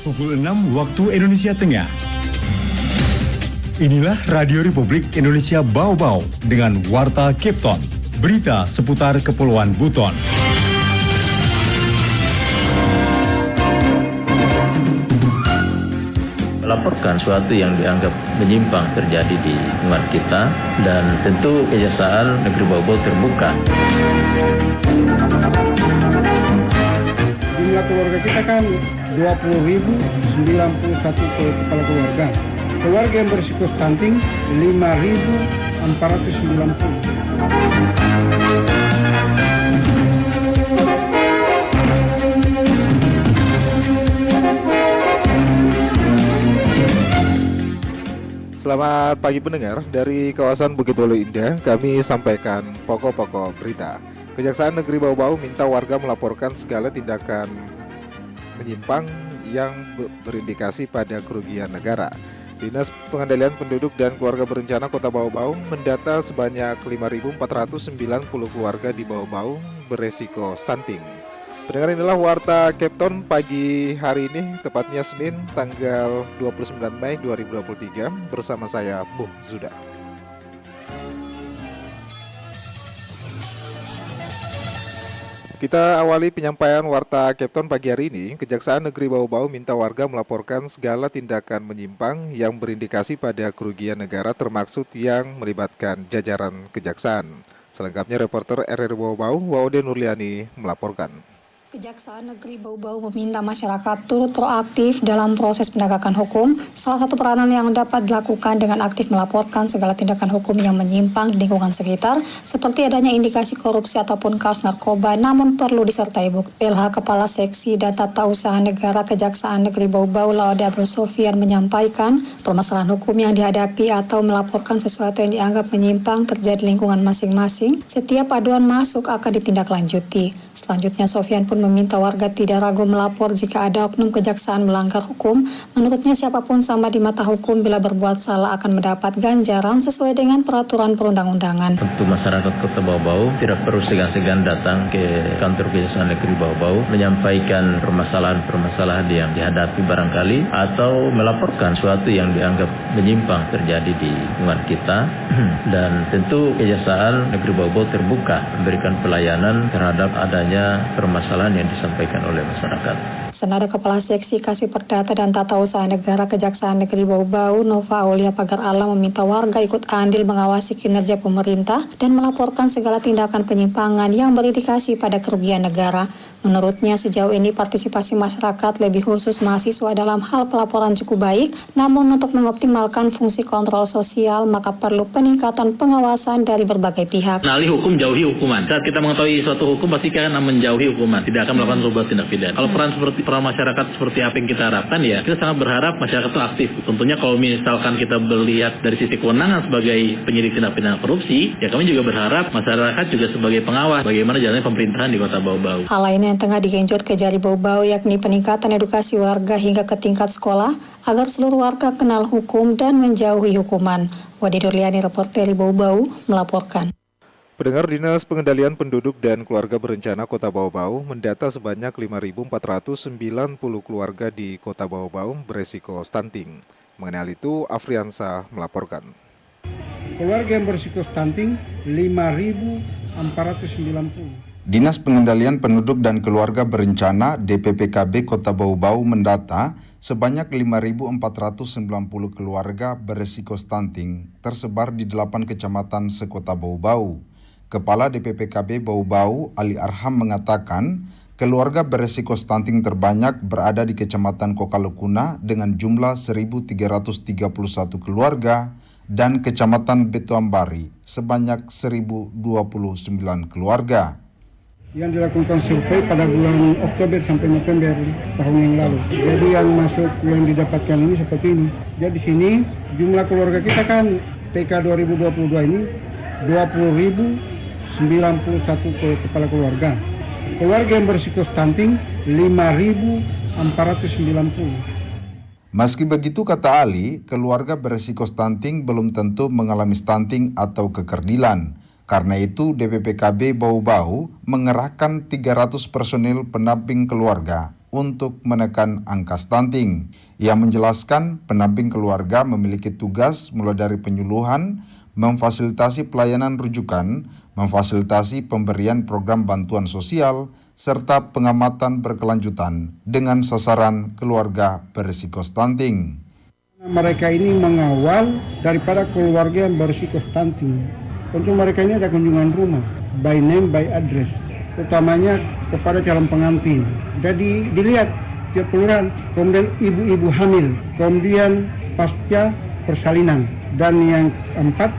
Pukul 6 waktu Indonesia Tengah. Inilah Radio Republik Indonesia Bau-Bau dengan Warta Kepton. Berita seputar Kepulauan Buton. Melaporkan suatu yang dianggap menyimpang terjadi di lingkungan kita, dan tentu Kejaksaan Negeri Bau-Bau terbuka. Jumlah keluarga kita kan 20.091 kepala keluarga. Keluarga yang berisiko stunting 5.040. Selamat pagi pendengar, dari kawasan Bukit Walu Indah kami sampaikan pokok-pokok berita. Kejaksaan Negeri Bau-Bau minta warga melaporkan segala tindakan menyimpang yang berindikasi pada kerugian negara. Dinas Pengendalian Penduduk dan Keluarga Berencana Kota Bau-Bau mendata sebanyak 5.490 keluarga di Bau-Bau beresiko stunting. Pendengar, inilah Warta Kepton pagi hari ini, tepatnya Senin tanggal 29 Mei 2023 bersama saya Bung Zuda. Kita awali penyampaian Warta Kepton pagi hari ini. Kejaksaan Negeri Bau-Bau minta warga melaporkan segala tindakan menyimpang yang berindikasi pada kerugian negara, termaksud yang melibatkan jajaran kejaksaan. Selengkapnya reporter RRI Bau-Bau, Waude Nurliani melaporkan. Kejaksaan Negeri Bau-Bau meminta masyarakat turut proaktif dalam proses penegakan hukum. Salah satu peranan yang dapat dilakukan dengan aktif melaporkan segala tindakan hukum yang menyimpang di lingkungan sekitar, seperti adanya indikasi korupsi ataupun kasus narkoba, namun perlu disertai bukti. PLH Kepala Seksi dan Tata Usaha Negara Kejaksaan Negeri Bau-Bau, Laude Abdul Sofian, menyampaikan permasalahan hukum yang dihadapi atau melaporkan sesuatu yang dianggap menyimpang terjadi di lingkungan masing-masing. Setiap aduan masuk akan ditindaklanjuti. Selanjutnya, Sofian pun meminta warga tidak ragu melapor jika ada oknum kejaksaan melanggar hukum. Menurutnya, siapapun sama di mata hukum, bila berbuat salah akan mendapat ganjaran sesuai dengan peraturan perundang-undangan. Untuk masyarakat Kota Bau-Bau tidak perlu segan-segan datang ke kantor Kejaksaan Negeri Bau-Bau menyampaikan permasalahan yang dihadapi barangkali, atau melaporkan suatu yang dianggap menyimpang terjadi di lingkungan kita. Dan tentu Kejaksaan Negeri Bau-Bau terbuka memberikan pelayanan terhadap adanya permasalahan yang disampaikan oleh masyarakat. Senada Kepala Seksi Kasih Perdata dan Tata Usaha Negara Kejaksaan Negeri Bau-Bau, Nova Aulia Pagar Alam, meminta warga ikut andil mengawasi kinerja pemerintah dan melaporkan segala tindakan penyimpangan yang berindikasi pada kerugian negara. Menurutnya, sejauh ini partisipasi masyarakat, lebih khusus mahasiswa, dalam hal pelaporan cukup baik, namun untuk mengoptimalkan fungsi kontrol sosial, maka perlu peningkatan pengawasan dari berbagai pihak. Kenali hukum, jauhi hukuman. Saat kita mengetahui suatu hukum, pasti kita akan menjauhi hukuman, tidak akan melakukan sebuah tindak pidana. Kalau peran masyarakat seperti apa yang kita harapkan, ya kita sangat berharap masyarakat itu aktif. Tentunya kalau misalkan kita melihat dari sisi kewenangan sebagai penyidik tindak pidana korupsi, ya kami juga berharap masyarakat juga sebagai pengawas bagaimana jalannya pemerintahan di Kota Bau-Bau. Hal lainnya yang tengah digenjot Kejari Bau-Bau yakni peningkatan edukasi warga hingga ke tingkat sekolah agar seluruh warga kenal hukum dan menjauhi hukuman. Wadi Durliani, reporter Bau-Bau, melaporkan. Pendengar, Dinas Pengendalian Penduduk dan Keluarga Berencana Kota Bau-Bau mendata sebanyak 5.490 keluarga di Kota Bau-Bau beresiko stunting. Mengenai hal itu, Afriansa melaporkan. Keluarga yang berisiko stunting 5.490. Dinas Pengendalian Penduduk dan Keluarga Berencana DPPKB Kota Bau-Bau mendata sebanyak 5.490 keluarga beresiko stunting tersebar di 8 kecamatan sekota Bau-Bau. Kepala DPPKB Bau-Bau, Ali Arham, mengatakan keluarga beresiko stunting terbanyak berada di Kecamatan Kokalukuna dengan jumlah 1.331 keluarga dan Kecamatan Betuambari sebanyak 1.029 keluarga. Yang dilakukan survei pada bulan Oktober sampai November tahun yang lalu. Jadi yang masuk, yang didapatkan ini seperti ini. Jadi di sini jumlah keluarga kita kan PK 2022 ini 20.091 kepala keluarga. Keluarga yang berisiko stunting 5.490. Meski begitu, kata Ali, keluarga berisiko stunting belum tentu mengalami stunting atau kekerdilan. Karena itu, DPPKB Bau-Bau mengerahkan 300 personil pendamping keluarga untuk menekan angka stunting. Ia menjelaskan pendamping keluarga memiliki tugas mulai dari penyuluhan, memfasilitasi pelayanan rujukan, memfasilitasi pemberian program bantuan sosial, serta pengamatan berkelanjutan dengan sasaran keluarga berisiko stunting. Mereka ini mengawal daripada keluarga yang berisiko stunting. Untuk mereka ini ada kunjungan rumah, by name, by address, utamanya kepada calon pengantin. Jadi dilihat tiap kelurahan, kemudian ibu-ibu hamil, kemudian pasca persalinan, dan yang keempat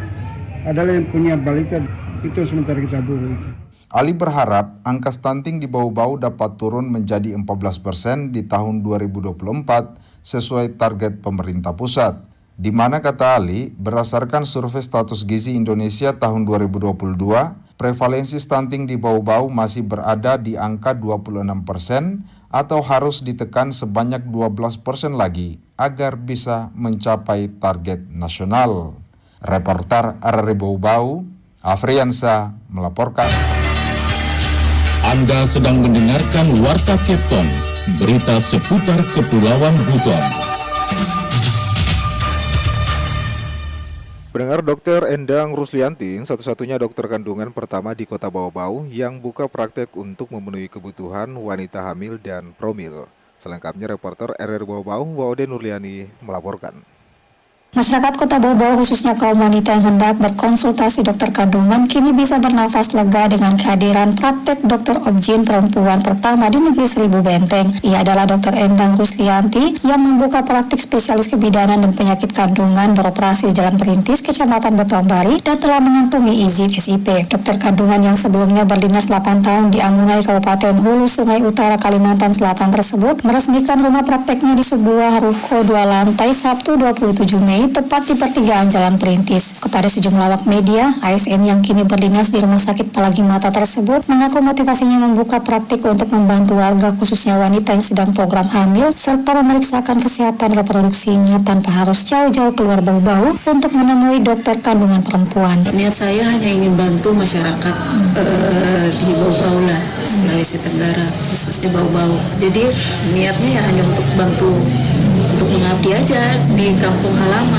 adalah yang punya balita. Itu sementara kita buru itu. Ali berharap angka stunting di Bau-Bau dapat turun menjadi 14% di tahun 2024 sesuai target pemerintah pusat. Di mana kata Ali, berdasarkan survei status gizi Indonesia tahun 2022, prevalensi stunting di Bau-Bau masih berada di angka 26% atau harus ditekan sebanyak 12% lagi agar bisa mencapai target nasional. Reporter RRI Bau-Bau, Afriansa melaporkan. Anda sedang mendengarkan Warta Kepton, berita seputar Kepulauan Buton. Pendengar, Dr. Endang Ruslianti, satu-satunya dokter kandungan pertama di Kota Bau-Bau yang buka praktek untuk memenuhi kebutuhan wanita hamil dan promil. Selengkapnya reporter RRI Bau-Bau, Waude Nurliani melaporkan. Masyarakat Kota Bau-Bau khususnya kaum wanita yang hendak berkonsultasi dokter kandungan kini bisa bernafas lega dengan kehadiran praktek dokter obgyn perempuan pertama di negeri Seribu Benteng. Ia adalah Dr. Endang Ruslianti yang membuka praktik spesialis kebidanan dan penyakit kandungan beroperasi di Jalan Perintis, Kecamatan Batuambari dan telah mengantongi izin SIP. Dokter kandungan yang sebelumnya berdinas 8 tahun di Amunai, Kabupaten Hulu Sungai Utara, Kalimantan Selatan tersebut meresmikan rumah prakteknya di sebuah ruko 2 lantai Sabtu 27 Mei tepat di pertigaan Jalan Perintis. Kepada sejumlah awak media, ASN yang kini berdinas di Rumah Sakit Palagi Mata tersebut mengaku motivasinya membuka praktik untuk membantu warga khususnya wanita yang sedang program hamil serta memeriksakan kesehatan reproduksinya tanpa harus jauh-jauh keluar Bau-Bau untuk menemui dokter kandungan perempuan. Niat saya hanya ingin bantu masyarakat di Bau-Bau lah, Sulawesi Tenggara, khususnya Bau-Bau. Jadi niatnya ya hanya untuk bantu, untuk mengabdi aja di kampung halaman.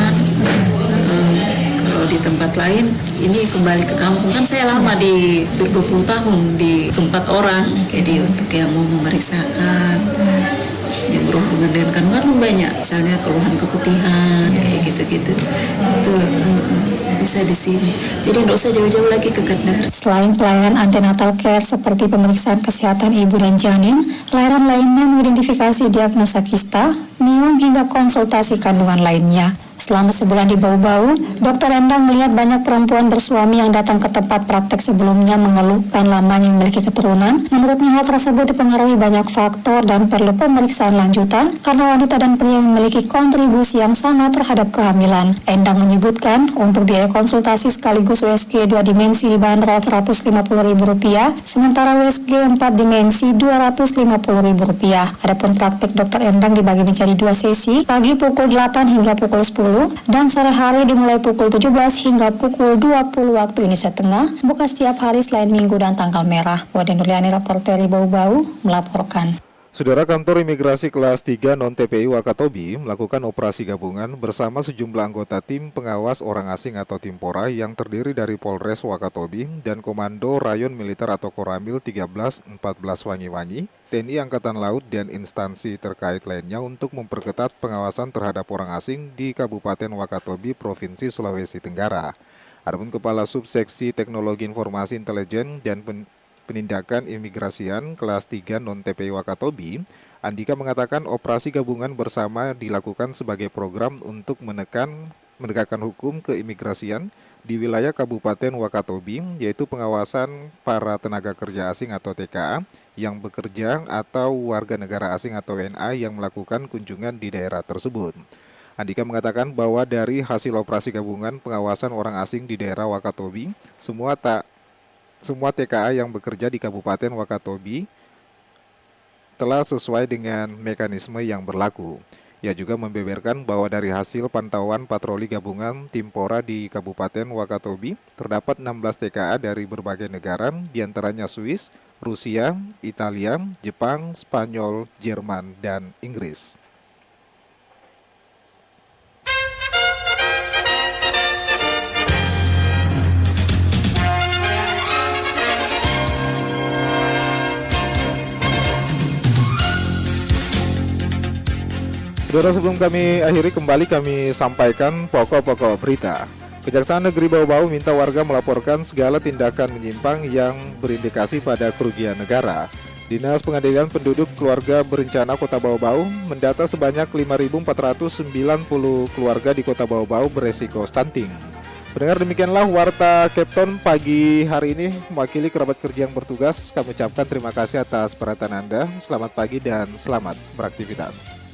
Kalau di tempat lain, ini kembali ke kampung. Kan saya lama di 20 tahun di tempat orang. Jadi untuk yang mau memeriksakan, yang berhubungan dengan kandungan banyak. Misalnya keluhan keputihan, kayak gitu-gitu. Itu bisa di sini. Jadi nggak usah jauh-jauh lagi ke Kendari. Selain pelayanan antenatal care seperti pemeriksaan kesehatan ibu dan janin, layanan lainnya mengidentifikasi diagnosa kista, miom hingga konsultasi kandungan lainnya. Selama sebulan di Bau-Bau, Dr. Endang melihat banyak perempuan bersuami yang datang ke tempat praktek sebelumnya mengeluhkan lamanya memiliki keturunan. Menurutnya hal tersebut dipengaruhi banyak faktor dan perlu pemeriksaan lanjutan karena wanita dan pria memiliki kontribusi yang sama terhadap kehamilan. Endang menyebutkan untuk biaya konsultasi sekaligus USG 2 dimensi dibanderol Rp150.000, sementara USG 4 dimensi Rp250.000. Adapun praktek Dr. Endang dibagi menjadi 2 sesi, pagi pukul 8 hingga pukul 10 dan sore hari dimulai pukul 17 hingga pukul 20 waktu Indonesia Tengah, buka setiap hari selain Minggu dan tanggal merah. Waude Nurliani, reporter Bau-Bau melaporkan. Saudara, kantor imigrasi kelas 3 non-TPI Wakatobi melakukan operasi gabungan bersama sejumlah anggota tim pengawas orang asing atau Timpora yang terdiri dari Polres Wakatobi dan Komando Rayon Militer atau Koramil 13-14 Wangi-Wangi, TNI Angkatan Laut dan instansi terkait lainnya untuk memperketat pengawasan terhadap orang asing di Kabupaten Wakatobi, Provinsi Sulawesi Tenggara. Adapun Kepala Subseksi Teknologi Informasi Intelijen dan Penindakan Imigrasian kelas 3 non-TPI Wakatobi, Andika mengatakan operasi gabungan bersama dilakukan sebagai program untuk menegakkan hukum keimigrasian di wilayah Kabupaten Wakatobi, yaitu pengawasan para tenaga kerja asing atau TKA yang bekerja atau warga negara asing atau WNA yang melakukan kunjungan di daerah tersebut. Andika mengatakan bahwa dari hasil operasi gabungan pengawasan orang asing di daerah Wakatobi, semua TKA yang bekerja di Kabupaten Wakatobi telah sesuai dengan mekanisme yang berlaku. Ia juga membeberkan bahwa dari hasil pantauan patroli gabungan Timpora di Kabupaten Wakatobi, terdapat 16 TKA dari berbagai negara, diantaranya Swiss, Rusia, Italia, Jepang, Spanyol, Jerman, dan Inggris. Saudara, sebelum kami akhiri, kami sampaikan pokok-pokok berita. Kejaksaan Negeri Bau-Bau minta warga melaporkan segala tindakan menyimpang yang berindikasi pada kerugian negara. Dinas Pengadilan Penduduk Keluarga Berencana Kota Bau-Bau mendata sebanyak 5.490 keluarga di Kota Bau-Bau beresiko stunting. Pendengar, demikianlah Warta Kepton pagi hari ini. Mewakili kerabat kerja yang bertugas, kami ucapkan terima kasih atas perhatian Anda. Selamat pagi dan selamat beraktivitas.